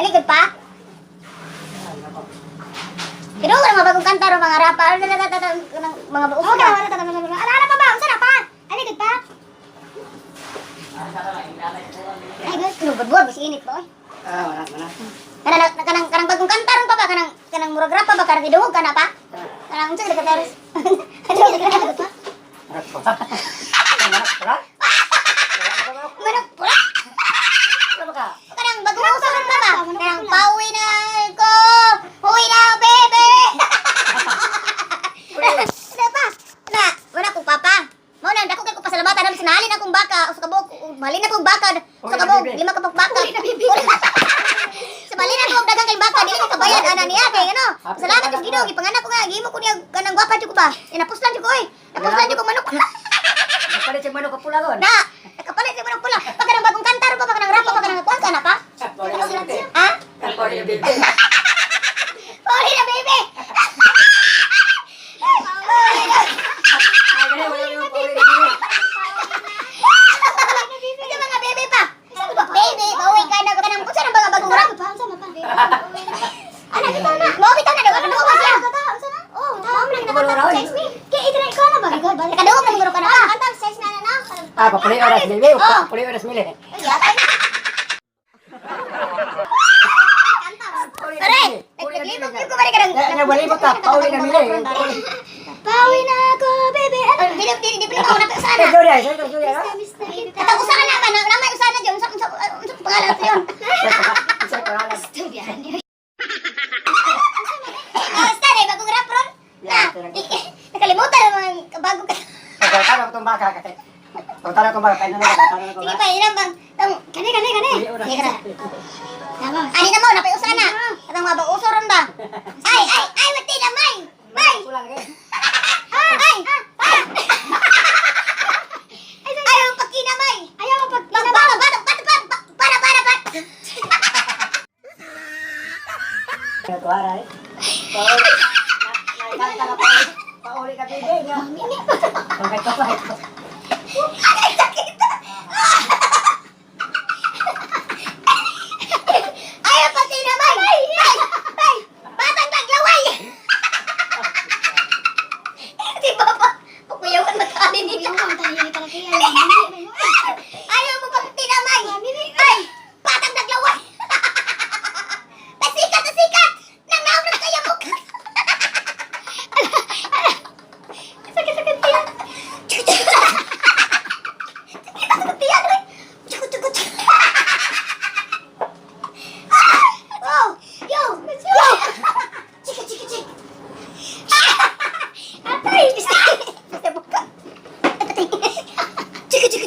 Alikod pa? Pero wala mga bagong kanta ro mga rapa. Mga buo. Okay, wala ala pa ba? Unsa na pa? Alikod pa? Ay, guys, kinubod-bod bis init ba oy. Wala. Kanang bagong kanta ron pa ba kanang murag rapa ba karang giduhog kana pa? Kanang unsa ka teres? Ano ka pa? Manok pula. Kanang bagong uso ron pa ba? Kanang pauwi na ko. Uwi na, baby. Ano pa? Wala ko papa. Mao nang dako kay ko pasalamatan nang sinalin akong baka, usa ka buok, malin akong baka, usa ka buok, 5 ka pang baka. Sa malin ako dagang kay baka, dili ka bayad ana niya kay ano. Salamat yung Ginoo, gipanganak ko nga, gihimo ko niya kanang gwapa jud ko ba. Inapuslan jud ko oy. Napuslan jud ko manok. Nakapalit yung manok ka pula ron. Na, nakapalit yung manok pula. Pagka nang bagong kantar pa, pagka nang rapa, pagka nang kuwan ka na pa. Ha? Kalpori na baby. Poli na baby. Ito mga baby pa. Baby, bawin ka na kanang unsa nang mga bagong rap. Ana kita na. Mo kita na daw. Ano ba siya? Unsa na? Oh, mao lang na text me. Kay idra ikaw na ba? Kadawog na siguro ka na. Kantang sex na na. Papuli oras baby. Papuli oras mili. Pare, naglibot yung kumari ka ng... Nabalibot ka, pauli na mili. Pawi na ako, baby. Di pala ako na usana. Sorry. Katang usana ba? Namay usana dyan. Unsa pangalan ko yun? Basta na, bagong rap ron. Nakalimutan naman bago ka. Tanong ko itong baka kasi. Tanong ko baka, kaya naman ka. Sige pa, ilang bang... Kani. Sige ka na. Ani na mo, napay usana. Katang mabang uso ron ba? Ay, mati na, may! May! Ayaw mo pagkinamay! Ayaw mo pagkinamay! Kuwara eh. Pauli ka baby nga. Ay, sakit! Ayaw pagkinamay! Ay! Batang taglaway! Di ba ba? Pukuyawan magkanin niyo. Ayaw mo pagkinamay! Ay! Batang taglaway! Tasikat! Nang naunang kaya mo! Sakit yan! Sakit yan! Chukut! Oh! Yo! Chik! Atay! Basta buka! Chik!